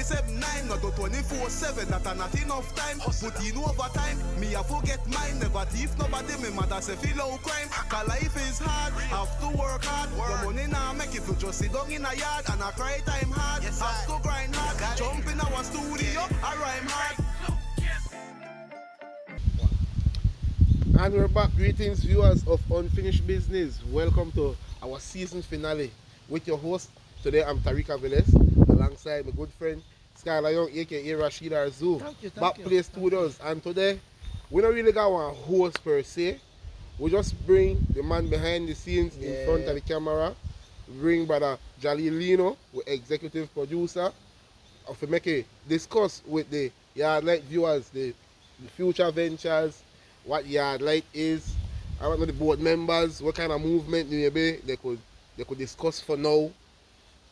7-9, not do 24-7, that are not enough time. Put in overtime, me I forget mine. Never thief, nobody, me mother say feel low crime. Cause life is hard, have to work hard. The money now make it to just sit down in a yard and I cry time hard. Have to grind hard, jump in our studio, I rhyme hard. And we're back. Greetings, viewers of Unfinished Business. Welcome to our season finale with your host. Today I'm Tariq Aveles, alongside my good friend Skylar Young, aka Rashid Arzu. Backplay Studios. And today we don't really got one host per se. We just bring the man behind the scenes in front of the camera. Bring brother Jalil Lino, the executive producer, to make a discuss with the Yardlight viewers, the future ventures, what Yardlight is, I want to know the board members, what kind of movement maybe they could discuss for now.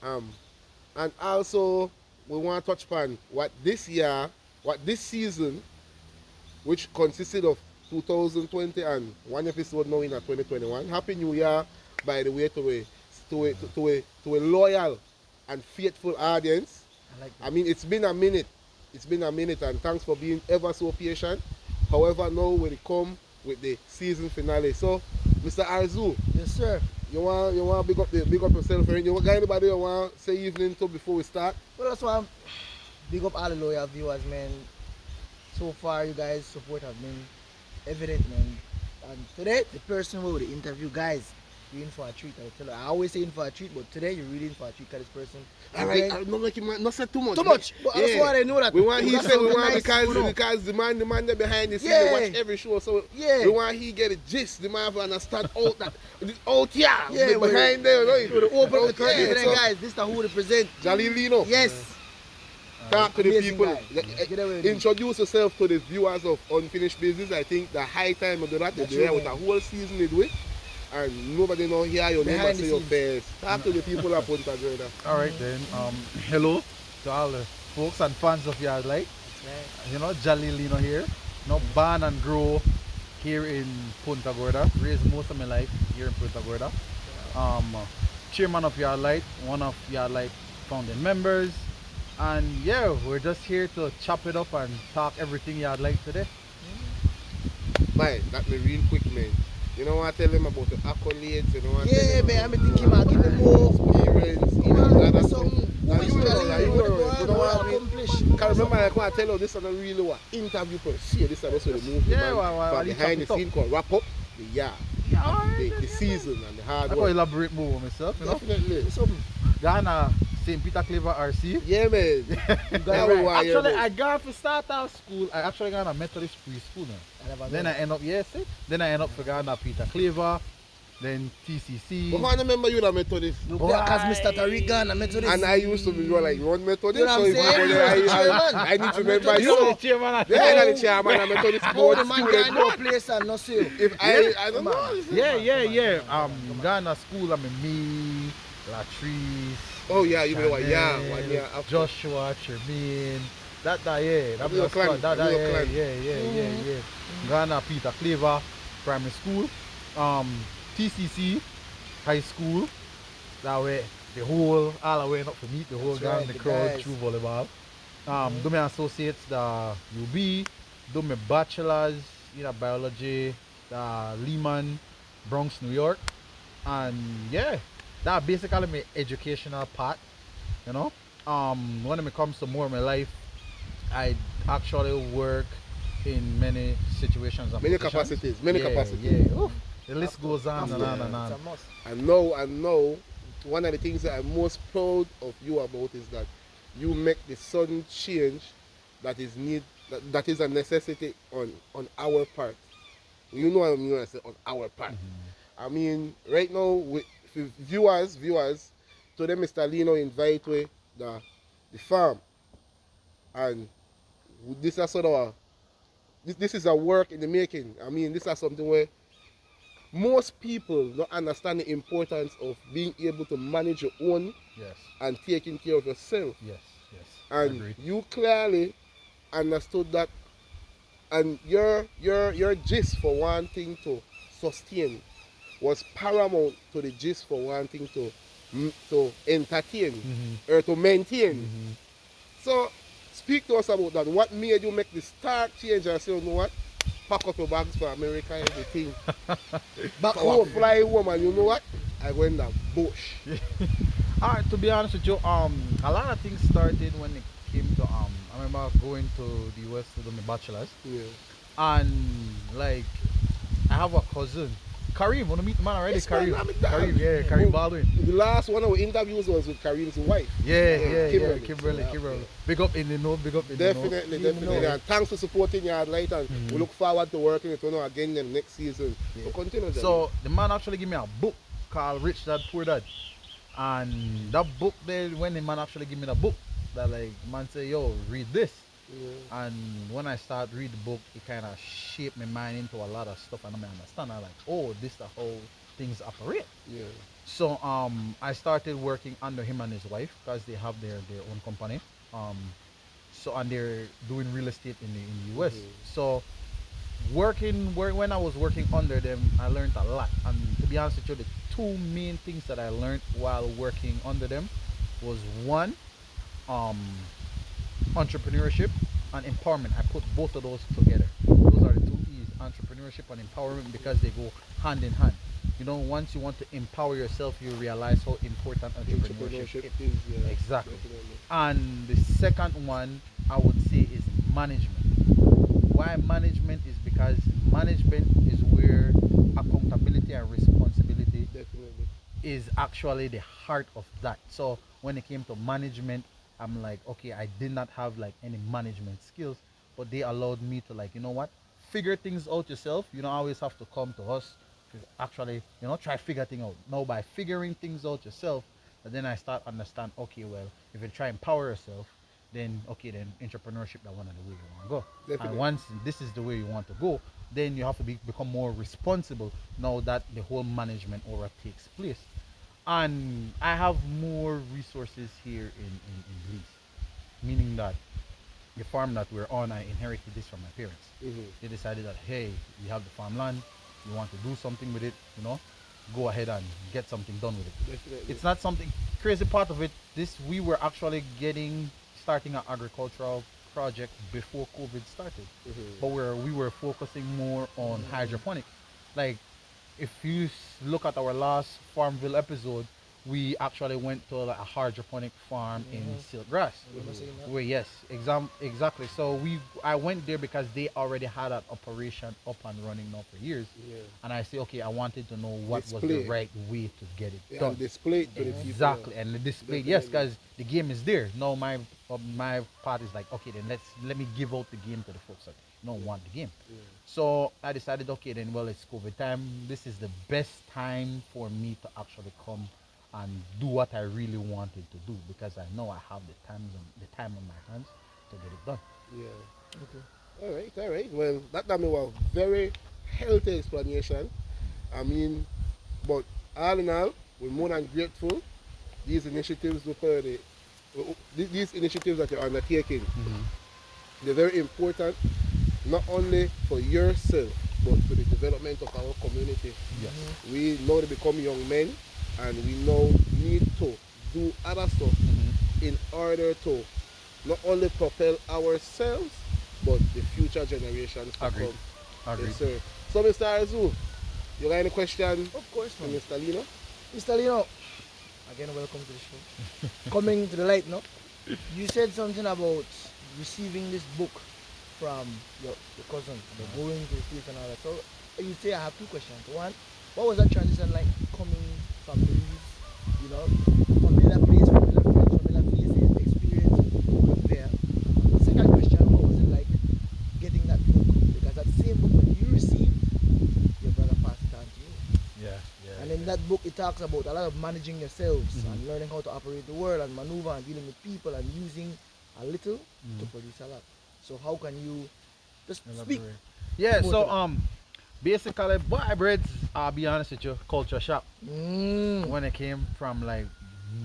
And also we want to touch upon what this season, which consisted of 2020 and one episode now in 2021. Happy New Year, by the way, to a loyal and faithful audience. I mean, it's been a minute, and thanks for being ever so patient. However, now we come with the season finale. So, Mr. Arzu. Yes, sir. You want to big up yourself, and you got anybody you want to say evening to before we start? Well, that's why I'm big up all the loyal viewers, man. So far, you guys' support have been evident, man. And today, the person who will interview, guys, you're in for a treat. I always say in for a treat, but today you're really in for a treat because this person. Alright, not make him not say too much. Too much, but that's why I know that. We want he say we want because the man there behind the scene they watch every show, so we want he get a gist. The man understand out that behind there, right? To open the curtain, so, guys. This is who they present. Jalil Lino. Yes. Talk to the people. Guy. Introduce yourself to the viewers of Unfinished Business. I think the high time of that. They're there with a whole season they do it. And nobody know hear your name and say your face. Talk to the people at Punta Gorda. Alright then, hello to all the folks and fans of Yardlight. Right. You know, Jalil Lino here. Born and grow here in Punta Gorda. Raised most of my life here in Punta Gorda. Chairman of Yardlight, one of Yardlight founding members. And yeah, we're just here to chop it up and talk everything Yardlight today. Man, that me real quick, man. You know what I tell them about the accolades, you know what I tell them man, I'm thinking about giving more experience, you know, something. Because remember, like what I tell you, this is not really what interview per se, this is also the movement from behind the scene called wrap up the season and the hard work. I can elaborate more on myself, you know? Definitely. Ghana, St. Peter Clever RC. Yeah, man. Actually, I got to start out school. I actually got a Methodist preschool now. Then I end up, then I end up for Ghana Peter Clever, then TCC. But I remember you the Methodist. Because Mr. Tariq Ghana Methodist. And I used to be like run Methodist. You know what I'm saying? I need to remember you. You're the chairman. Yeah, I'm the chairman of Methodist board. The man got no place and no sale. If I don't know. Yeah. Ghana school, I mean me, Latrice. Oh yeah, you know what? Chanel, 1 year after. Joshua, Tremaine. That yeah. That Your was clan. that Your yeah. Ghana Peter Clever Primary School. TCC High School. That way all the way up to meet the whole gang, the crowd through volleyball. Do my associates the UB, do my bachelor's in biology, the Lehman, Bronx, New York. And yeah, that basically my educational part, you know. When it comes to more of my life, I actually work in many situations and Many positions. capacities. Yeah. Oof. The list goes on and on and on. And now, one of the things that I'm most proud of you about is that you make the sudden change that is a necessity on our part. You know what I mean when I say on our part. I mean, right now, with viewers, today Mr. Lino invite we the farm. And this is sort of this is a work in the making. I mean, this is something where most people don't understand the importance of being able to manage your own and taking care of yourself. Yes. And you clearly understood that, and your gist for wanting to sustain was paramount to the gist for wanting to entertain or to maintain. So, speak to us about that. What made you make the stark change and say, you know what? Pack up your bags for America, everything. Back So home. fly home, and you know what? I went in the bush. Alright, to be honest with you, a lot of things started when it came to I remember going to the US to do my bachelor's, Yeah. and like I have a cousin, Kareem. Wanna meet the man already? Yes, man, Kareem, I'm in that. Kareem, yeah, Kareem Oh, Baldwin. The last one of our interviews was with Kareem's wife. Kimberly. Yeah. Big up in the know, big up in the know. Definitely, You definitely. know. And thanks for supporting Yard Light, and we look forward to working with you again in next season. Yeah. So continue, Johnny. So the man actually gave me a book called Rich Dad Poor Dad, and that book there, when the man actually gave me the book, that like man say, yo, read this. Yeah. And when I start read the book, it kind of shaped my mind into a lot of stuff, and I understand. I like, oh, this the whole things operate. Yeah. So I started working under him and his wife because they have their own company. So and they're doing real estate in the US. So when I was working under them, I learned a lot. And to be honest with you, the two main things that I learned while working under them was one, um, entrepreneurship and empowerment. I put both of those together. Those are the two E's, entrepreneurship and empowerment, because they go hand in hand. You know, once you want to empower yourself, you realize how important entrepreneurship is. is, yeah, Exactly. definitely. And the second one I would say is management. Why management is because management is where accountability and responsibility Definitely. is actually the heart of that. So when it came to management, I'm like, okay, I did not have like any management skills, but they allowed me to, like, you know what, figure things out yourself. You don't always have to come to us to actually, you know, try figure things out. No, by figuring things out yourself, and then I start understand, okay, well, if you try empower yourself, then okay, then entrepreneurship that one of the way you want to go. Definitely. And once this is the way you want to go, then you have to become more responsible now that the whole management aura takes place. And I have more resources here in Belize, meaning that the farm that we're on, I inherited this from my parents. They decided that, hey, we have the farmland, you want to do something with it, you know, go ahead and get something done with it. Definitely. It's not something crazy. Part of it, this we were actually starting an agricultural project before COVID started, but we were focusing more on hydroponic. Like, if you look at our last Farmville episode, we actually went to like a hydroponic farm in Siltgrass. Remember saying that? Where yes, exactly. So I went there because they already had an operation up and running now for years. Yeah. And I say, okay, I wanted to know what was Display. the right way to get it Yeah, done. and display it to the people. Exactly, and the display, yes, Definitely. because the game is there. Now my part is like, okay, then let me give out the game to the folks that don't want the game. So I decided, okay, then well, it's COVID time. This is the best time for me to actually come and do what I really wanted to do, because I know I have the time on my hands to get it done. Yeah. Okay. All right. Well, that was a very healthy explanation. I mean, but all in all, we're more than grateful. These initiatives, these initiatives that you're undertaking, they're very important, not only for yourself, but for the development of our community. Yes. We know to become young men, and we now need to do other stuff in order to not only propel ourselves, but the future generations to Agreed. come. Agreed. Yes, sir. So, Mr. Arzu, you got any question Of course, for man. Mr. Lino? Mr. Lino, again, welcome to the show. Coming to the light, no? You said something about receiving this book from your cousin, about going to the States and all that. So, you say I have two questions. One, what was that transition like coming from Belize, you know, familiar place, familiar friends, familiar faces, experience, going there? Second question, what was it like getting that book? Because that same book when you received, your brother passed it on to you. Yeah. And in that book, it talks about a lot of managing yourselves and learning how to operate the world and maneuver and dealing with people and using a little to produce a lot. So how can you just speak? Yeah. Both So of basically, boy, breads. I'll be honest with you, culture shock. Mm. When I came from like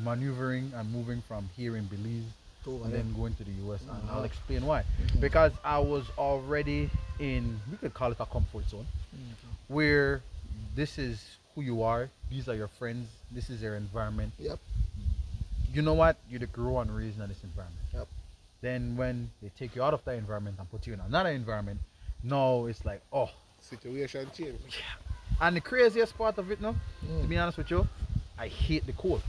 maneuvering and moving from here in Belize Over and there. then going to the US, and I'll explain why. Because I was already in, we could call it a comfort zone, where this is who you are, these are your friends, this is your environment. Yep. You know what? You're the grow and raised in this environment. Yep. Then when they take you out of that environment and put you in another environment, now it's like, oh. Situation change. And the craziest part of it now, to be honest with you, I hate the cold.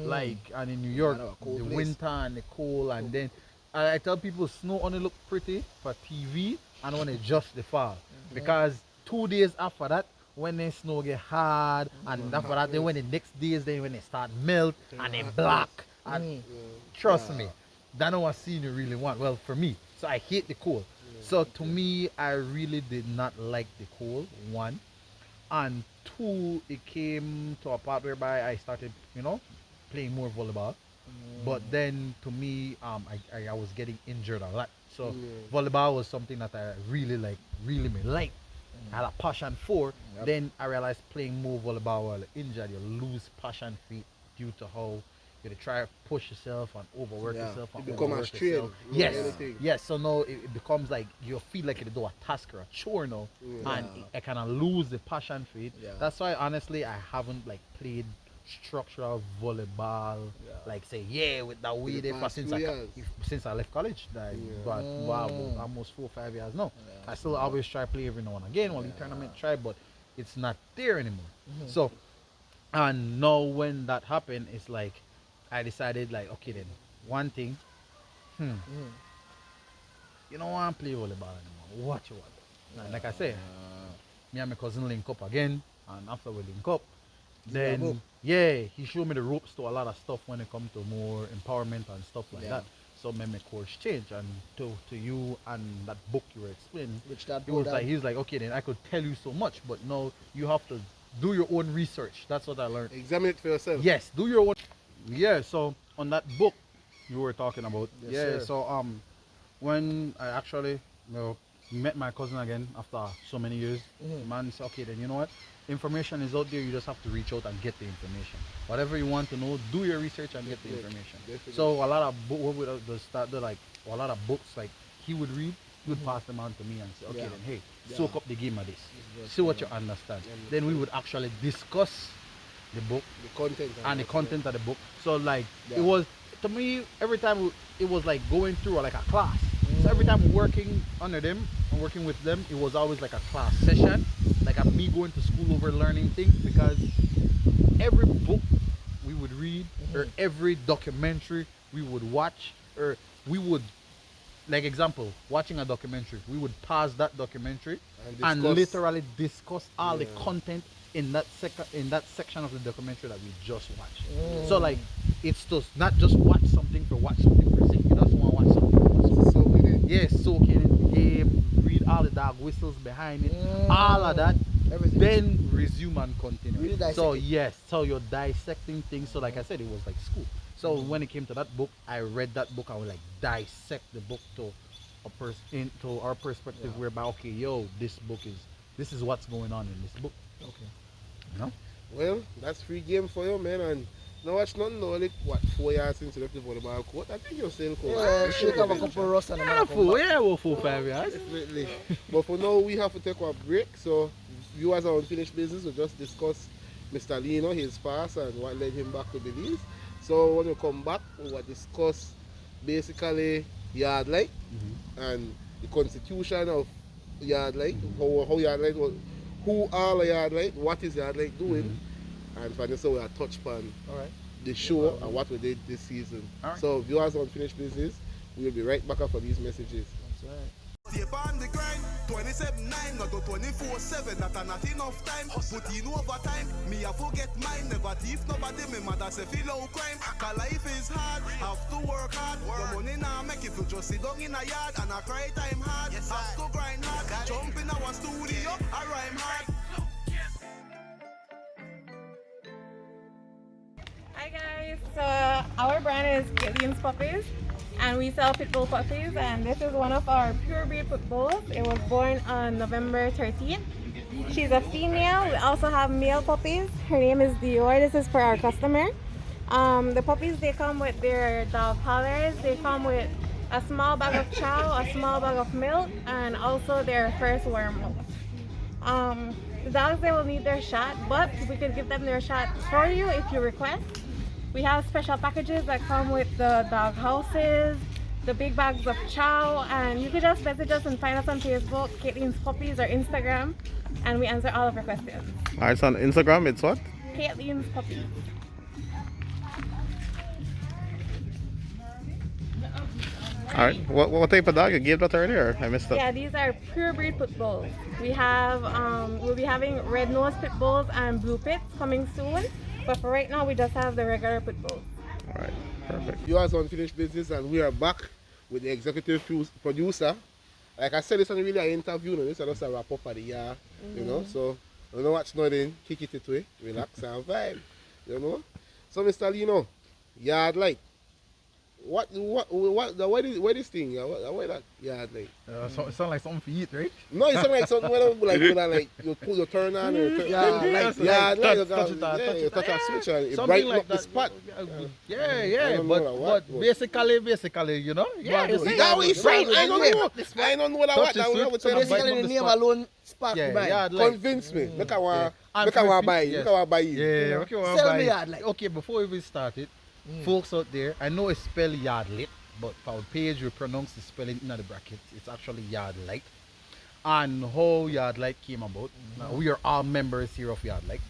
Like, and in New York, know, a cold the place. winter and the cold, and then I tell people snow only look pretty for TV and when it just the fall. Because 2 days after that, when the snow get hard, and after that, then when the next days, then when it start melt and they black, and trust me, that's not what scene you really want. Well, for me, so I hate the cold. So to me, I really did not like the cold. One, and two, it came to a part whereby I started, playing more volleyball. But then to me, I was getting injured a lot. So volleyball was something that I really me like. I had a passion for. Then I realized playing more volleyball while injured, you lose passion for it due to how you try to push yourself and overwork yourself. And You become a overwork strain. yourself. more Yes, than anything. yes. So now it becomes like you feel like you do a task or a chore now, and I kind of lose the passion for it. Yeah. That's why honestly I haven't played structural volleyball like say with that way the there for past since few I years. since I left college. But wow, almost 4 or 5 years now. I still always try play every now and again while the tournament try, but it's not there anymore. So and now when that happened, it's like I decided okay then one thing, you don't want to play volleyball anymore. What you want? And like I said, me and my cousin link up again, and after we link up, then he showed me the ropes to a lot of stuff when it comes to more empowerment and stuff like that. So my course changed, and to you and that book you were explaining, Which that he's like, okay, then I could tell you so much, but now you have to do your own research. That's what I learned. Examine it for yourself. Yes, do your own. Yeah, so on that book you were talking about. Yes, sir. So when I actually met my cousin again after so many years, man said, okay, then you know what? Information is out there, you just have to reach out and get the information. Whatever you want to know, do your research and get the information. Definitely. So a lot of a lot of books he would read, he would pass them on to me and say, okay, then hey, soak up the game of this. See what you understand. Then we would actually discuss the book The content. and the content of the book. So it was, to me, every time it was like going through a class. So every time working under them and working with them, it was always like a class session, like me going to school over learning things, because every book we would read or every documentary we would watch, or we would, like example, watching a documentary, we would pause that documentary and discuss. literally discuss all the content in that section of the documentary that we just watched. So it's just not just watch something for sake. You just want to watch something. So we did. Yes, soak in the game, read all the dog whistles behind it, all of that. Everything. Then resume and continue. Really dissect So it. yes, so you're dissecting things. So like I said, it was like school. So when it came to that book, I read that book. I would dissect the book to into our perspective, whereby okay, this is what's going on in this book. Okay. You know? Well, that's free game for you, man. And now watch nothing, no, 4 years since you left the volleyball court. I think you're still cool. Yeah, shake up a couple rust and Yeah, well, 4 or 5 years. Definitely. But for now, we have to take a break. So, viewers are unfinished business. We'll just discuss Mr. Lino, his past, and what led him back to Belize. So, when we come back, we will discuss basically yard light and the constitution of yard light, how yard light was, who are yard light, what is yard light doing, and finally, we'll touch upon the show and what we did this season. Alright. So, viewers on Unfinished Business, we will be right back after these messages. That's right. Stay on the grind, 27/9, not to 24/7, that are not enough time. Put in overtime, me I forget mine. Never thief, nobody, me mother say feel no crime. Cause life is hard, have to work hard. The money now make if you just sit down in a yard and I cry time hard. Have to grind hard, jump in our studio, I rhyme hard. Hi guys, so our brand is Killian's Puppies and we sell pit bull puppies, and this is one of our pure breed pit bulls. It was born on November 13th. She's a female. We also have male puppies. Her name is Dior. This is for our customer. The puppies, they come with their dog collars. They come with a small bag of chow, a small bag of milk, and also their first worm. The dogs, they will need their shot, but we could give them their shot for you if you request. We have special packages that come with the dog houses, the big bags of chow, and you could just message us and find us on Facebook, Caitlin's Puppies, or Instagram, and we answer all of your questions. Alright, so on Instagram, it's what? Caitlin's Puppies. Alright, what type of dog? You gave that earlier? I missed that. Yeah, these are pure breed pit bulls. We have, we'll be having red nose pit bulls and blue pits coming soon, but for right now, we just have the regular pit bulls. Alright, perfect. Viewers Unfinished Business, and we are back with the executive producer. Like I said, it's not really an interview, no, this is just a wrap up of the year, you know. So, you know what's not in, kick it away, relax and vibe, you know. So, Mr. Lino, yard light. What this thing? What that yard light? So it sounds like something for eat, right? No, it's not like something where like you pull your turn on or turn Yeah, you touch a switch and it Something brighten like up the that. spot. Yeah, don't know what, but basically, you know, yeah, it's That way, friend, I don't know. I don't know what I want. Touch I the would switch say and this. Basically, the name alone spark yeah, buy. yard light. Convince me. Look, I want And buy. yes. Look, I want buy you. Yeah, okay, well, Sell buy me it. yard light. Okay, before we start it, folks out there, I know it's spelled yard lit, but our page we pronounce the spelling in the bracket. It's actually yard light. And how yard light came about. Now, we are all members here of yard light.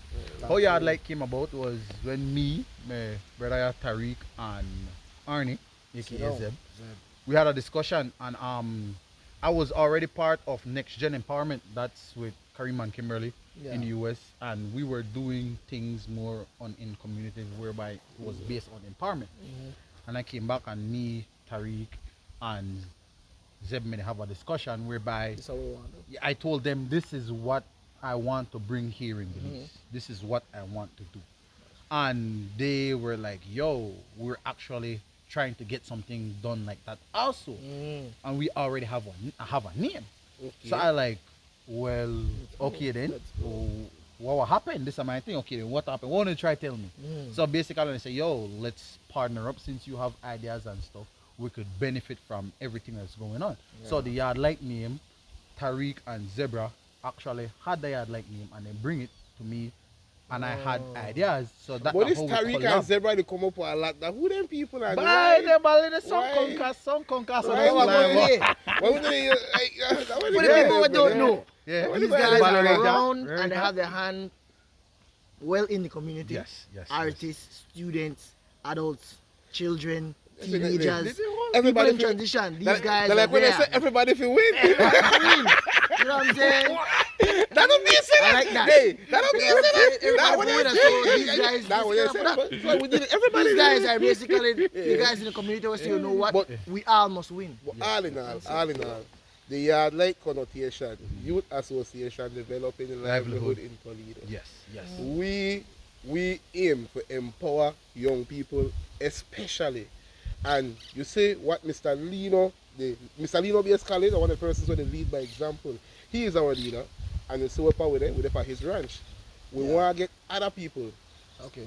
How yard light came about was when me, my brother Tariq, and Arnie, aka Zeb, we had a discussion, and I was already part of Next Gen Empowerment. That's with Karim and Kimberly in the US, and we were doing things more in communities whereby it was based on empowerment. And I came back, and me, Tariq, and Zeb may have a discussion whereby That's how we want it. I told them this is what I want to bring here in Belize. This is what I want to do. And they were like, yo, we're actually trying to get something done like that also. And we already have a name. So I like, well, okay then. What will happen? This is my thing. Okay then, what happened? Why don't you try tell me? So basically I say, yo, let's partner up since you have ideas and stuff. We could benefit from everything that's going on. So the yard light name, Tariq and Zebra actually had the yard light name and they bring it to me, and I had ideas. So that But this how we Tariq collab. and Zebra, they come up with a lot. Now, who them people are? Bye, them ball some Why? conquer, so Why? that's Why? why- Why? Why would they? For the people who don't know, Yeah, these Why? guys Why? are Why? around Very and they good. have their hand well in the community. Yes. Artists, students, adults, children, Definitely. teenagers, people Everybody in feel- transition. These That- guys that like are when there. they say everybody feel win. You know what I'm saying? That don't be say I that. like that. Hey, that don't be You know what I'm say saying? that. That Everybody what feel they that. say. So these guys, That what they just say. care for that. But we did it. Everybody. These guys are basically the guys in the community who say, you know what, But- we all must win. But all in all, the yard light connotation, youth association developing livelihood in Toledo. Yes. We aim to empower young people, especially. And you say what Mr. Lino, Mr. Lino B.S. College, one of the persons who they lead by example. He is our leader, and so we're with it for his ranch. We want to get other people. Okay.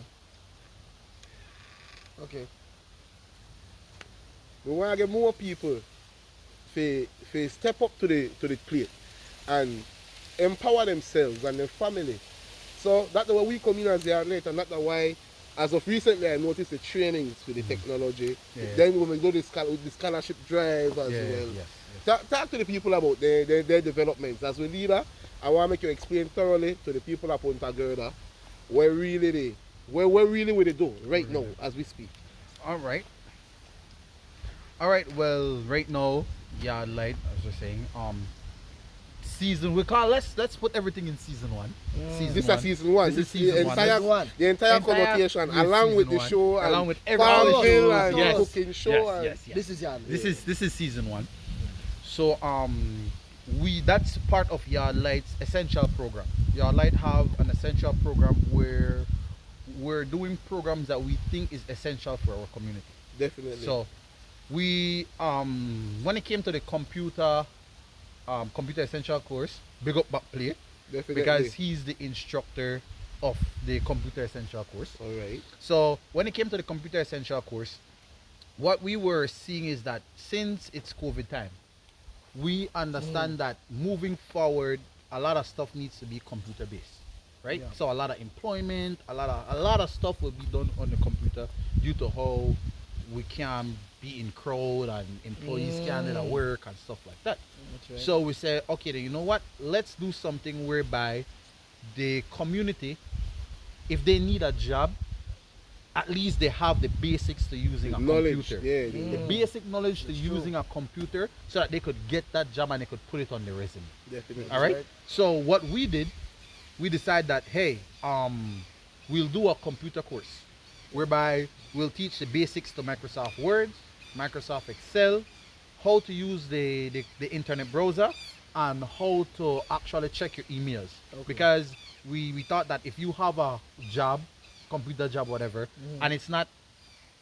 We want to get more people to step up to the plate and empower themselves and their family. So that's why we come in as the outlet, and that's why, as of recently, I noticed the trainings with the technology. Yeah. Then when we do the scholarship drive as well. Yes. Talk to the people about their developments. As a leader, I want to make you explain thoroughly to the people of Punta Gorda where really we do right now as we speak. All right. Well, right now, yard light, as we're saying, season. We call let's put everything in season one. This is season one. This is season one. The entire connotation, yes, along with season the one. show, Along and with every Farmville other and show. cooking show. and Yes. This is your This is season one. So that's part of Yard Light's essential program. Yard Light have an essential program where we're doing programs that we think is essential for our community. Definitely. So we when it came to the computer essential course, big up Backplay, Definitely. because he's the instructor of the computer essential course. All right. So when it came to the computer essential course, what we were seeing is that since it's COVID time, we understand that moving forward, a lot of stuff needs to be computer based, right? Yeah. So a lot of employment, a lot of stuff will be done on the computer due to how we can be in crowd and employees can't at work and stuff like that. That's right. So we say, okay, then you know what? Let's do something whereby the community, if they need a job, at least they have the basics to using a Knowledge, computer. yeah. The basic knowledge to using a computer so that they could get that job and they could put it on their resume. Definitely. All right. right. So what we did, we decided that hey, we'll do a computer course whereby we'll teach the basics to Microsoft Word, Microsoft Excel, how to use the internet browser, and how to actually check your emails. Because we thought that if you have a job, computer job, whatever, and it's not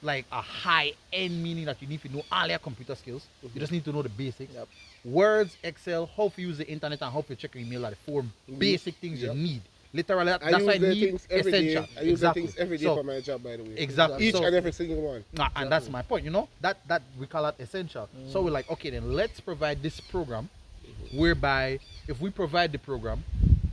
like a high end, meaning that you need to know all your computer skills. You just need to know the basics. Yep. Words, Excel, how to use the internet, and how to check your email are the four basic things you need. Literally, I that's use why I the need things every day. essential. I use Exactly. the things every day So, for my job, by the way. Exactly. Each So- and every single one. and that's my point, you know, that we call that essential. So we're like, okay, then let's provide this program whereby if we provide the program,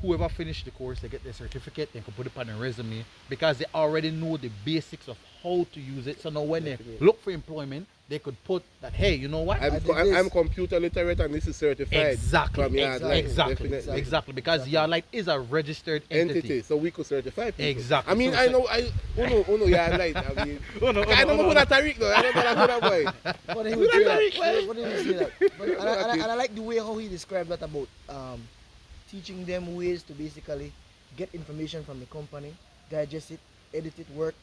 whoever finished the course, they get their certificate, they can put it on their resume because they already know the basics of how to use it. So now when they look for employment, they could put that, hey, you know what? I'm, did this. I'm computer literate and this is certified. Exactly, from Yard Light, exactly, definitely. exactly, because Yard Light is a registered entity. So we could certify people. Exactly. I mean, So- I know, Uno Yard Light. I mean, I don't know about Tariq though. I don't know about that boy. Funny he would say that. Funny he would say that. But, and I like the way how he described that about teaching them ways to basically get information from the company, digest it, edit it, work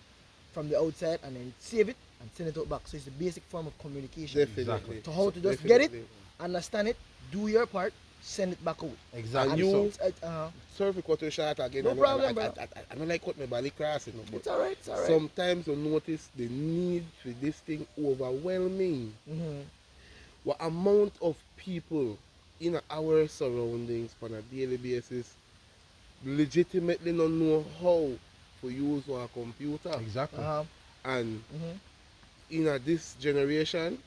from the outside, and then save it and send it out back. So it's a basic form of communication. Definitely. To how to just get it, Definitely. understand it, do your part, send it back out. Exactly. And you- So, Sorry for cutting short again. No I know- problem, I bro. don't like cut my belly crossing. But it's alright, it's alright. sometimes you notice the need for this thing overwhelming. Mhm. What amount of people in our surroundings on a daily basis legitimately don't know how to use our computer. Exactly. And Mhm. in this generation,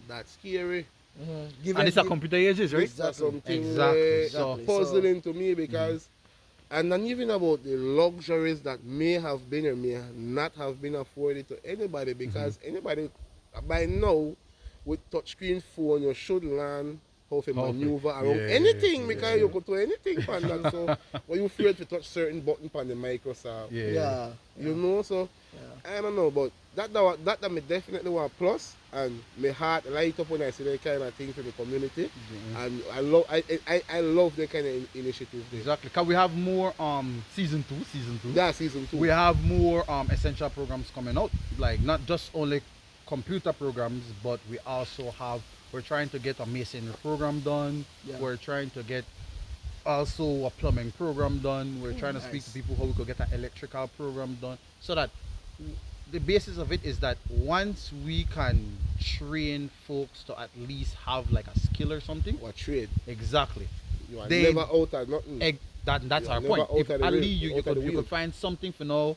that's scary. Mhm. Give And it- it's a give- computer ages, right? That's something Exactly. where So- puzzling to me because, and not even about the luxuries that may have been or may not have been afforded to anybody because anybody by now with touchscreen phone you should learn how to How to- maneuver around yeah, anything yeah, because you could do anything on that. So when you afraid to touch certain button on the Microsoft, Yeah. Yeah. you know. So I don't know, but that me definitely want plus, and my heart light up when I see that kind of thing for the community, and I love that kind of initiative. There. Exactly. Cause we have more season two. That's season 2. We have more essential programs coming out. Like not just only computer programs, but we're trying to get a masonry program done. Yeah. We're trying to get also a plumbing program done. We're trying to speak to nice. people how we could get an electrical program done. So that the basis of it is that once we can train folks to at least have like a skill or something. What trade? Exactly. You are They- never out of nothing. That's You are our never point. out If of the at wheel- least you out of the could wheel. find something for now,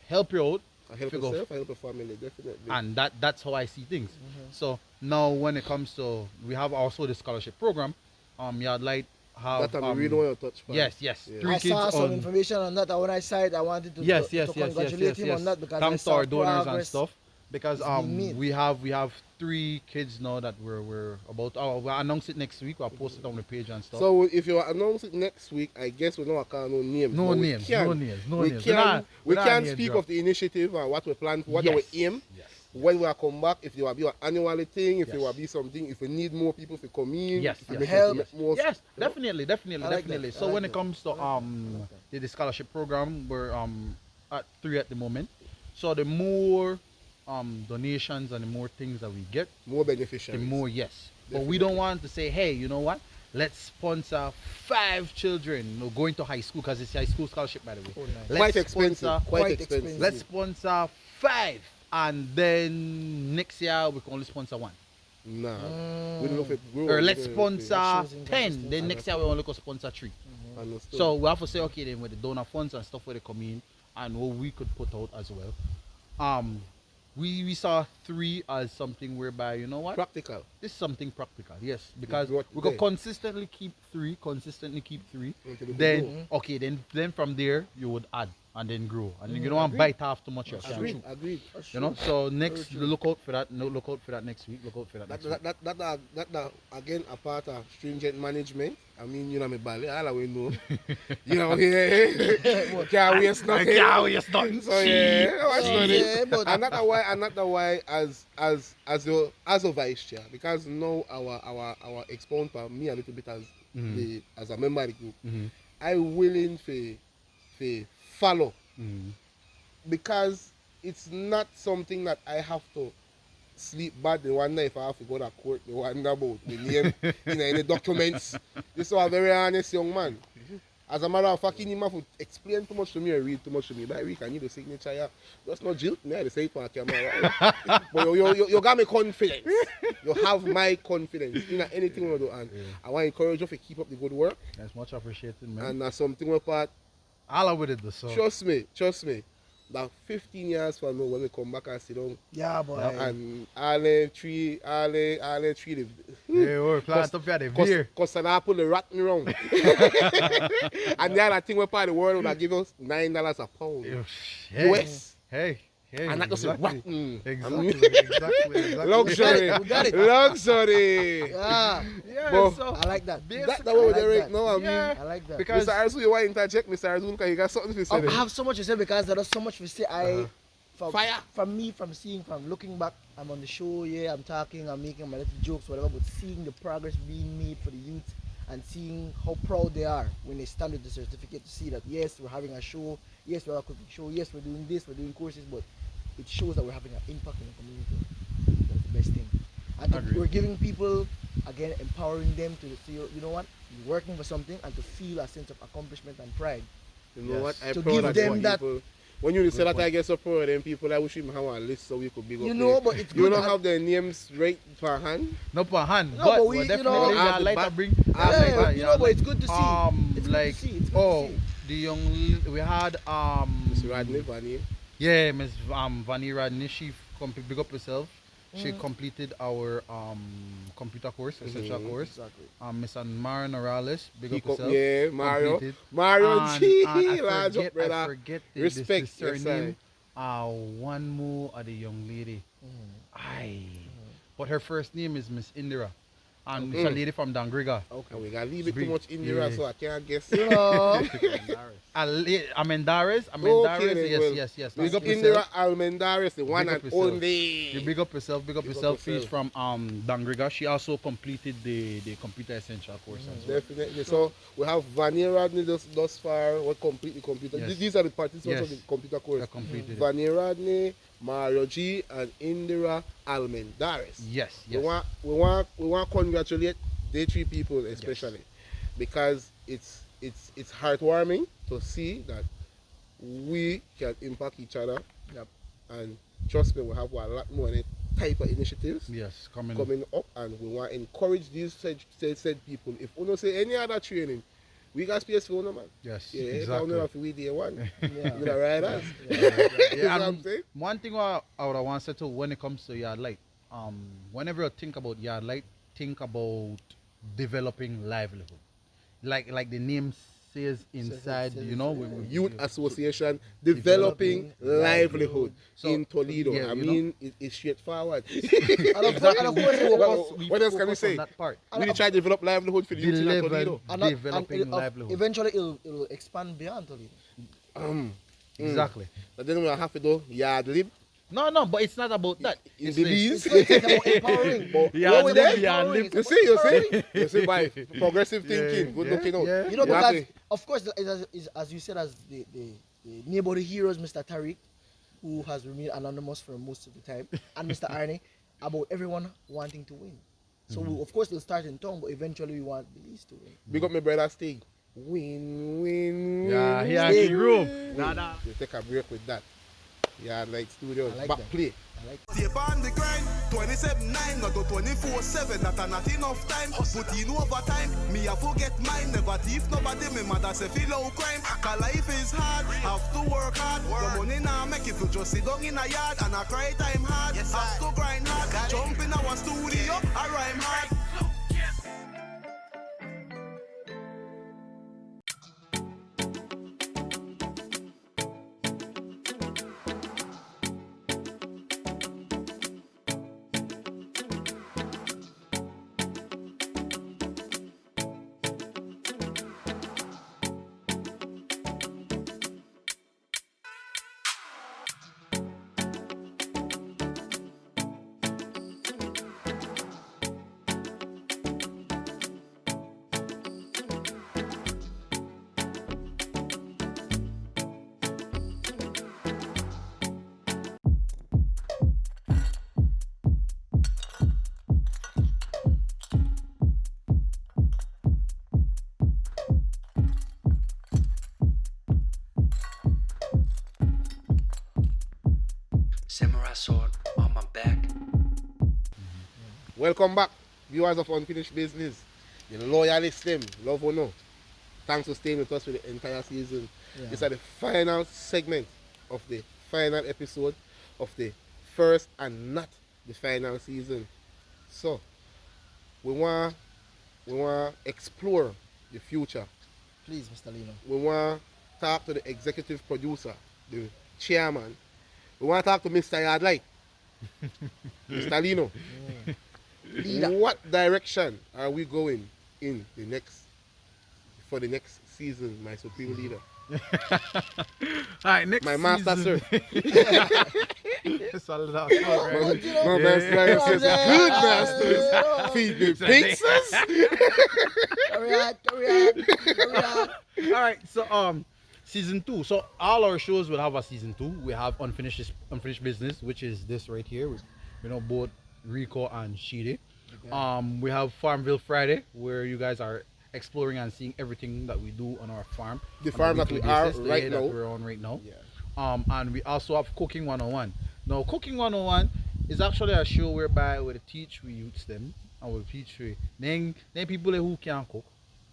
help you out. I help figure- yourself, I help your family, definitely. And that's how I see things. So now when it comes to, we have also the scholarship program. Yard Light have that I really want to touch. yes Yeah. 3 I kids saw some on information on that, and when I saw it, I wanted to, yes to yes yes yes congratulate yes him on that because thanks I to saw our donors and progress. stuff because It's been made. we have 3 kids now that we're about. We'll announce it next week. We'll post it on the page and stuff. So if you announce it next week, I guess we know I can't no names. No but we names, can- no names, no we names. Can, We're not can name speak drop. of the initiative and what we plan, what Yes. our aim. Yes. When we are come back, if there will be an annual thing, if there Yes. will be something, if we need more people to come in, Yes, if we yes, make yes, it more, Yes, definitely. I like that. Definitely. I So like when that. it comes to the scholarship program, we're at 3 at the moment. So the more donations and the more things that we get, more beneficial. the more yes. But we don't want to say, hey, you know what? Let's sponsor 5 children going to high school because it's high school scholarship, by the way. Oh, nice. Let's Quite expensive. sponsor- Quite quite expensive. expensive. Let's sponsor 5, and then next year we can only sponsor 1. Nah. We don't know if it grows. Or let's We don't know if it- sponsor shows 10. inconsistency. Then next year we only go sponsor 3. Understood. So we have to say, okay, then with the donor funds and stuff where they come in and what we could put out as well. We saw 3 as something whereby, you know what? practical. This is something practical, yes. Because What we could day? consistently keep 3, Until we then grow. okay, then from there you would add and then grow. And you don't want to bite off too much. You can Agreed, chew. agreed. You know, so next, look out for that. No, look out for that next week. Look out for that next week. That again a part of stringent management. I mean, you know me ballet, all we know. You know, yeah. Can't waste nothing. Can't waste nothing. So yeah, watch Yeah, it. but- And that's why as a vice chair, because now our exponent, me a little bit as a member of the group, I willing to follow because it's not something that I have to sleep bad the one night if I have to go to court the one about the name in any documents. This is a very honest young man. As a matter of fact, he have to explain too much to me or read too much to me. By week I need a signature. Yeah. Just not jilt me, I say it for camera. Right? But you got me confidence. You have my confidence in anything you do. And I want to encourage you to keep up the good work. That's much appreciated, man. And that's something we part. All of it, so. Trust me. That 15 years from now when we come back and sit down Yeah, boy. and all the tree Hey, we're plant up here, the beer. cause an apple the rotten wrong. And the other thing we part of the world would give us $9 a pound. Hey, US. hey. And that doesn't rotten. Exactly. Luxury. We got it. Luxury. Yeah, But I like that. that's the way I like we're right that. now. I mean, I like that. Because- Mr. Arzu, you want to interject, Mr. Arzu, because you got something to say. I have so much to say because there is so much to say. Fire. From looking back, I'm on the show, yeah, I'm talking, I'm making my little jokes, whatever, but seeing the progress being made for the youth and seeing how proud they are when they stand with the certificate to see that, yes, we're having a show, yes, we're a cooking show, yes, we're doing this, we're doing courses, but it shows that we're having an impact in the community. That's the best thing. And Agreed. we're giving people, again, empowering them to feel, you know what, you're working for something and to feel a sense of accomplishment and pride. You know Yes. what? I To proud give of them what that- people. When you say that, point. I get so proud of them people. I wish him have a list so we could be. You know, but it's you good don't to have their names right per hand. No per hand, No, but but we we, you definitely know, have yeah, the like back- to bring. have Yeah, like that, you know, but it's good to see. It's good like to see. It's good oh, to see. the young we had Mr. Rodney, Vanny. yeah, Miss Vanny Radney. She big up herself. She completed our computer course, essential course. Exactly. Miss Mara Morales, big He up co- herself. yeah, Mario. completed. Mario And- G. and Large up, I brother. forget Respect, the yes, surname. One more of the young lady. Aye. But her first name is Miss Indira. And it's a lady from Dangriga. And we gotta leave it too Bring- much in there, yeah. so I can't guess. You know, Amendares, Okay, then, well, yes. Big up yourself. Indira Almendares, the one Big and up yourself. only. You big up yourself, Big up She's yourself. from Dangriga. She also completed the computer essential course as well. Definitely. So we have Vanny Rodney thus far. What complete the computer? Yes. These are the participants of Yes. the computer course. They completed it. Vanny Rodney, Mario G, and Indira Almendares. Yes. We want to congratulate the three people especially because it's heartwarming to see that we can impact each other. Yep. And trust me, we have a lot more type of initiatives Yes, coming up, and we want to encourage these said people. If we don't say any other training, we got space for one man. Yes, Yeah, exactly. don't have to wait day one. yeah. You know, right? Yeah, You know what I'm and saying? one thing I would want to say too when it comes to yard light, whenever you think about yard light, think about developing livelihood. Like the name says inside, says you know, inside. Youth Association developing livelihood So, in Toledo. yeah, I you know. mean, it's straightforward. And of course, What else can we focus on say? that part. We try to develop livelihood for the youth in Toledo. Developing livelihood. Eventually, it'll expand beyond Toledo. Exactly. But then we have to do yard lib. No, but it's not about that. In It's the the- bees. It's about empowering. Yeah, What we no, there? yeah, Empowering. live- It's You about see, empowering. you see, by progressive thinking, good yeah, looking out. yeah. You know, You have because to- of course, as you said, as the neighborhood heroes, Mr. Tariq, who has remained anonymous for most of the time, and Mr. Arnie, about everyone wanting to win. So of course they'll start in town, but eventually we want the least to win. Big up my brother Stig. Win. Yeah, win, he has win. the room. We'll take a break with that. Yeah, like studio. I like Back that. play. I like Stay on the grind, 27/9, not to 24/7. That are not enough time. Put in overtime. Me I forget mine. Never thief nobody. Me mother say feel no crime. Cause life is hard. Have to work hard. The money now make if you just sit down in a yard and I cry time hard. Have to grind hard. Jump in our studio. I rhyme hard. welcome back, viewers of Unfinished Business. The loyalists them, love or no. Thanks for staying with us for the entire season. Yeah. This is the final segment of the final episode of the first and not the final season. So, we want explore the future. Please, Mr. Lino. We want to talk to the executive producer, the chairman. We want to talk to Mr. Yardlight, Mr. Lino. Leader. What direction are we going in for the next season, my supreme leader? Alright, next My master, season. sir. It's all about right? But, you know, My you master know what I'm says, saying? good masters, feed me pizzas. Carry on. All right, so season 2. So all our shows will have a season 2. We have unfinished business, which is this right here. We know both Rico and Shide. We have Farmville Friday, where you guys are exploring and seeing everything that we do on our farm. The on a farm that weekly we are basis, the right day now. that we're on right now. Yeah. And we also have Cooking 101. Now, Cooking 101 is actually a show whereby we teach we youths them and we teach we then people who can cook,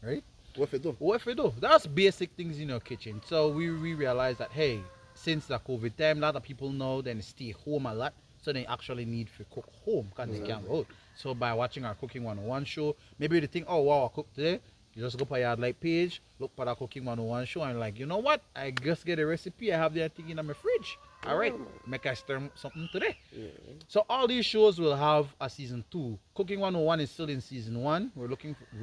right? What if you do? What if we do? That's basic things in your kitchen. So we realize that, hey, since the COVID time, a lot of people know then stay home a lot. So they actually need to cook home because they can't go out. So by watching our Cooking 101 show, maybe they think, oh wow, I cooked today. You just go to your Yardlight page, look for the Cooking 101 show, and like, you know what? I just get a recipe. I have that thing in my fridge. All right, make I stir something today. So all these shows will have a season 2. Cooking 101 is still in season 1. We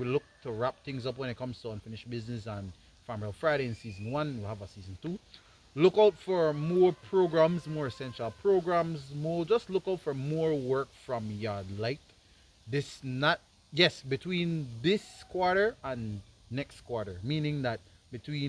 look to wrap things up when it comes to Unfinished Business and Farmville Friday in season 1. We'll have a season 2. Look out for more programs, more essential programs, just look out for more work from Yardlight. Between this quarter and next quarter, meaning that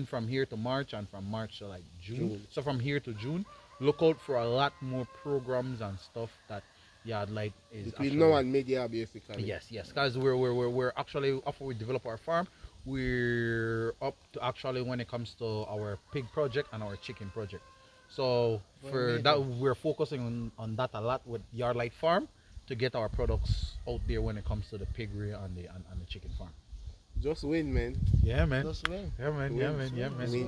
from here to March and from March to like June. So from here to June, look out for a lot more programs and stuff that Yardlight is Between now and mid-year, basically. Yes, because we're actually, after we develop our farm, we're up to actually when it comes to our pig project and our chicken project. So for that, we're focusing on that a lot with Yardlight Farm to get our products out there when it comes to the piggery and the chicken farm. Just win, man. Yeah, man. Just win. Yeah, man. Win, That's win.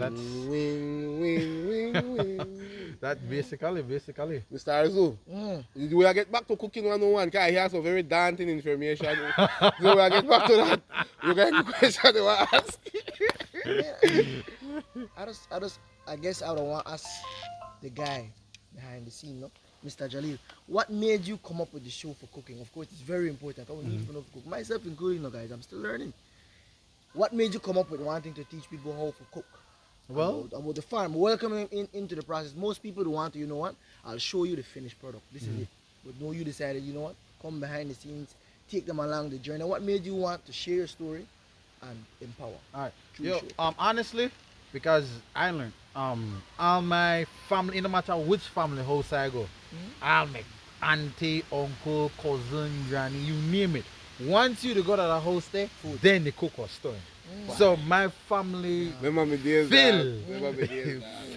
that basically. Mr. Arzu, we will get back to Cooking 101 because I hear some very daunting information. So we'll get back to that. You got any question you want to ask? I guess I would want to ask the guy behind the scene, no? Mr. Jalil, what made you come up with the show for cooking? Of course, it's very important. I need to know to cook. Myself including, guys, I'm still learning. What made you come up with wanting to teach people how to cook? Well, about the farm, welcoming into the process. Most people want to, you know what? I'll show you the finished product. This is it. But no, you decided, you know what? Come behind the scenes, take them along the journey. What made you want to share your story and empower? all right. True Yo, show. honestly, because I learned, all my family, no matter which family house I go, I'll make auntie, uncle, cousin, granny, you name it. Once you go to the house there, then the cook was stirring. So my family Remember me days,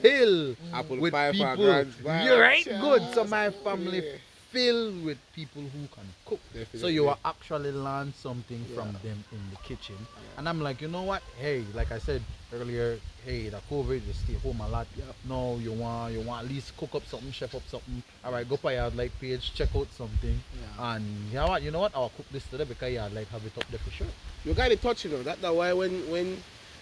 fill Apple with pie for people. grand. You're right, good. So my family filled with people who can cook. Definitely. So you will actually learn something from them in the kitchen. And I'm like, you know what? Hey, like I said earlier, hey, the COVID, you stay home a lot. No, you want at least cook up something, chef up something. All right, go to Yardlight page, check out something. And you know what? I'll cook this today because Yardlight have it up there for sure. You got it touch, you know. That's why when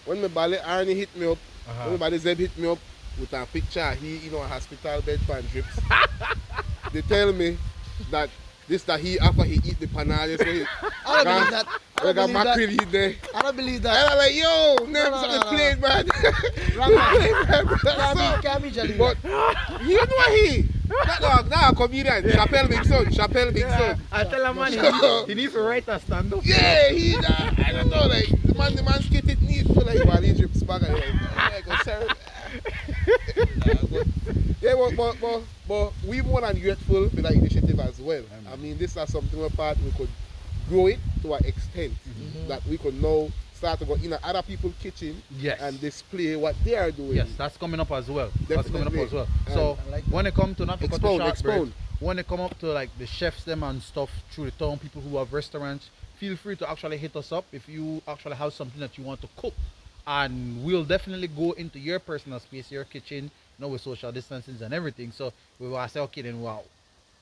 my ballet Arnie hit me up, when my ballet Zeb hit me up with a picture, he a hospital bed pan drips. They tell me that he after he eat the panales, I don't believe that. I got mackerel in there. I don't believe And that. I'm like, yo, name no, something no. played, man. Can't be Jalil. But you know that a comedian, Chappelle Big Son. I tell him, man, he needs to write a stand-up. Yeah, I don't know, like, the man skit it neat, like, while he drips back, like, go serve. But we more than grateful for that initiative as well. I mean, this is something apart we could grow it to an extent that we could now start to go in other people's kitchen and display what they are doing. Yes, that's coming up as well. That's coming up Definitely. as well. And So I like that. when it comes to not forget to Expound. when it come up to like the chefs them and stuff through the town, people who have restaurants, feel free to actually hit us up if you actually have something that you want to cook, and we'll definitely go into your personal space, your kitchen, with social distancing and everything. So we will say, okay, then wow,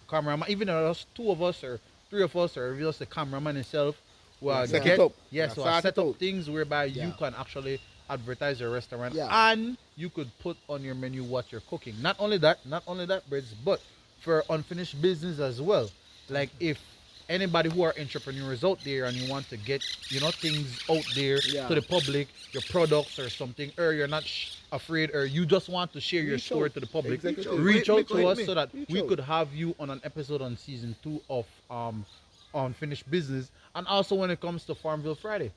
cameraman, even if us two of us or three of us, or just the cameraman himself, will Set it up. yes, Yeah, we'll sort set it up out. things whereby Yeah. you can actually advertise your restaurant, Yeah. and you could put on your menu what you're cooking. Not only that, Brits, but for unfinished business as well. Like if anybody who are entrepreneurs out there and you want to get things out there Yeah. to the public, your products or something, or you're not afraid, or you just want to share your Reach story out. to the public, Exactly. reach out to Hit us me. so that Reach we out. could have you on an episode on season 2 of Unfinished Business. And also when it comes to Farmville Friday,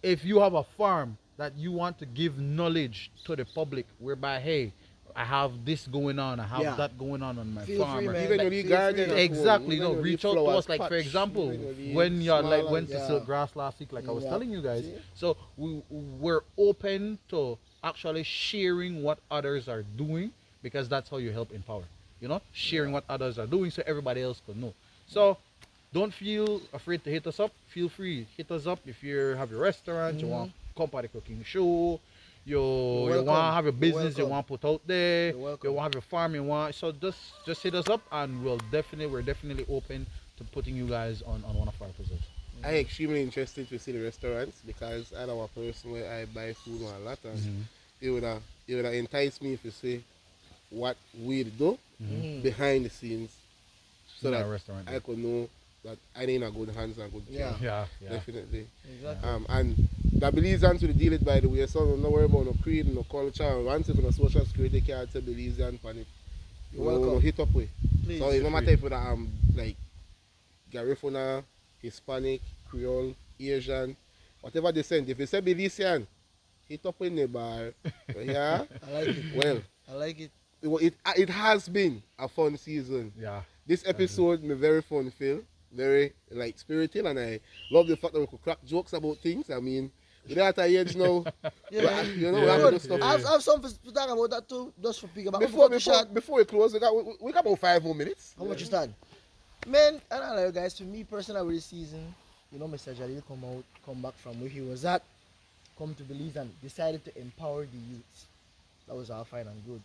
if you have a farm that you want to give knowledge to the public, whereby, hey, I have this going on, I have Yeah. that going on my Feel farm, free, or man. Even Like, when you feel free. garden, exactly, even when reach you out to flowers us. Like for patch, example, even when you when you small went to yeah. Silk Grass last week, like I was Yeah. telling you guys. See? So we're open to actually sharing what others are doing, because that's how you help empower. Sharing what others are doing so everybody else can know. So don't feel afraid to hit us up. Feel free, hit us up if you have your restaurant, you want company cooking show, you want to have your business you welcome. want to put out there, You're welcome. you want to have your farm you want. So just hit us up, and we're definitely open to putting you guys on one of our episodes. I'm extremely interested to see the restaurants, because I know a person where I buy food a lot, and it would have enticed me to see what we do behind the scenes, so In that our restaurant, I could know that I ain't in a good hands and good care. Yeah. Yeah. Definitely. Exactly. And the Belizeans will deal it, by the way, so don't worry about no creed, no culture. Once you no social security card to Belizean panic, You're welcome. hit up with. Please. So it no Feel matter if you like Garifuna, Hispanic, Creole, Asian, whatever descent. If you say Belizean, hit up in the bar. Yeah. I like it. Well, I like it. it has been a fun season. Yeah. This episode me very fun feel, very like spirited, and I love the fact that we could crack jokes about things. I mean, we're at our age now. Yeah, but, man. we have to do stuff. I have something to talk about that too, just for people. Before we close, we got about 5 more minutes. How much you stand? Man, I don't know, guys. For me personally, with this season, Mr. Jalil come back from where he was at, come to Belize and decided to empower the youth. That was all fine and good.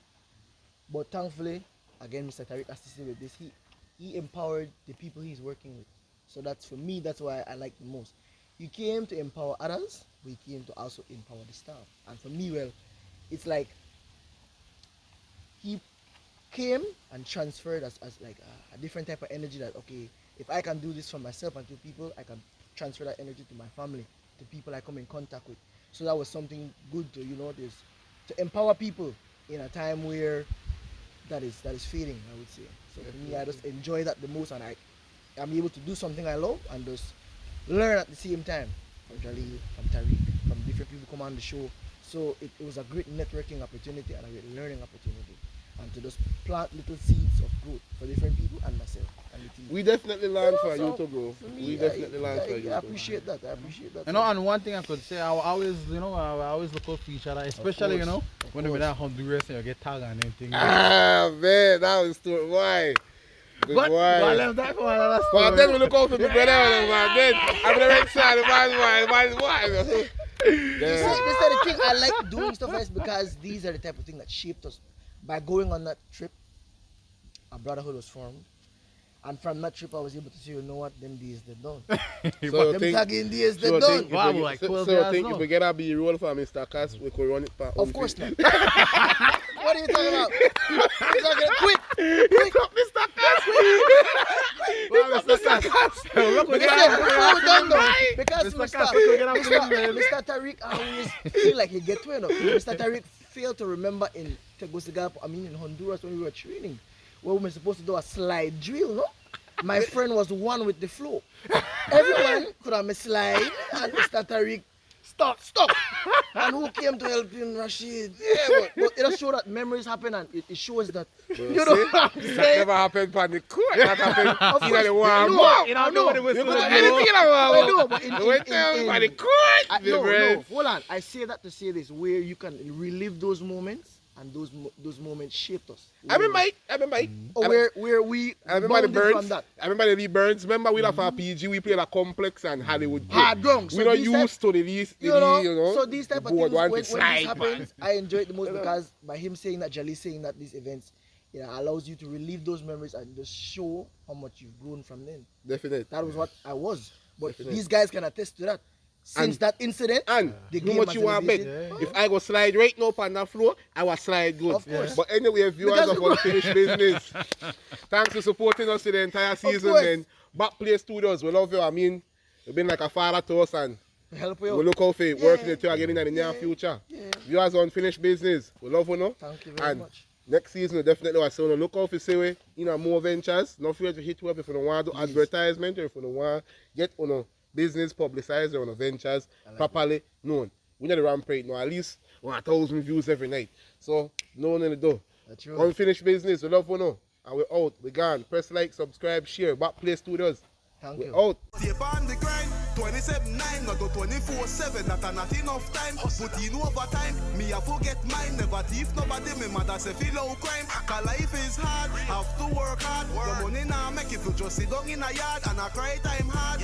But thankfully, again, Mr. Tariq has to say with this, he empowered the people he's working with. So that's, for me, that's why I like the most. He came to empower others, but he came to also empower the staff. And for me, well, it's like he came and transferred as like a different type of energy, that okay, if I can do this for myself and to people, I can transfer that energy to my family, to people I come in contact with. So that was something good to to empower people in a time where that is fading, I would say. So for me, I just enjoy that the most, and I'm able to do something I love and just learn at the same time from Jalil, from Tariq, from different people come on the show. So it was a great networking opportunity and a great learning opportunity, and to just plant little seeds of growth for different people and myself and the team. We definitely learn for So, you to grow. for me, We definitely learn for you. I appreciate that. I appreciate that. And one thing I could say, I always look out for each other, especially course, when we're in Honduras and you get tagged and anything. Ah, man, that was too. Why? Good But boy. let's talk about another But story. then we look out for the brother, man. Then I'm the right side, the man's why. You see, this is the thing. I like doing stuff like this because these are the type of things that shaped us. By going on that trip, a brotherhood was formed. And from that trip, I was able to say, you know what, them days they're done. So Them think, tagging days they're so done. think, Wow, if we, like so, 12 so years think now. if we get a B-roll for Mr. Cass, we could run it for Of course not. What are you talking about? You're talking, quit. Mr. Cass. Mr. Cass. Listen, before we done though, because Mr. Cass, we could get up to him, man. Mr. Tariq always feel like he get to it. Mr. Tariq failed to remember in Tegucigalpa, in Honduras when we were training, where we were supposed to do a slide drill, no? My friend was one with the flow. Everyone could have slide, and Mr. Tariq stop. And who came to help him, Rashid? Yeah, but it does show that memories happen, and it shows that, you know what I'm That saying? never happened on the court. That happened Of in course, the warm no, up. I know. You could have anything in the I warm know, up. but in You went down by the court. no, hold on. I say that to say this, where you can relive those moments and those moments shaped us. I remember it. Or where we I remember the bounded from Burns. that. I remember the Lee Burns. Remember we have our PG. We played a complex and Hollywood. Hard drunk. We So not these used to the So these type of board things, want when to this slide, happens, I enjoy it the most because by him saying that, Jali saying that these events, allows you to relive those memories and just show how much you've grown from them. Definitely. That was what I was. But Definitely. these guys can attest to that. Since And- that incident, And the how game much has you want bet? elevated. If I go slide right now on that floor, I will slide good. Of course. But anyway, viewers Because of we- Unfinished Business, thanks for supporting us the entire season, course. man. Backplay Studios, we love you. I mean, you've been like a father to us, and Help we you out. look out for working with you again in the near future. Yeah. Viewers of Unfinished Business, we love you, no? Thank you very And much. next season, we definitely want to say, look out for say, more ventures. Not afraid to hit you up if you don't want to do advertisement or if you don't want to get business publicized or ventures properly known. We need to ramp right now, at least 1,000 views every night. So, no one in the door. That's true. Unfinished Business, we love you now. And we're out, we're gone. Press like, subscribe, share. Backplay Studios. Thank We're you. out. Stay on the grind, 27/9, not do 24/7. That are not enough time. Put in overtime. Me I forget mine. Never thief nobody. Me mother say feel no crime. Cause life is hard. Have to work hard. The money now make if you just sit down in a yard and I cry time hard.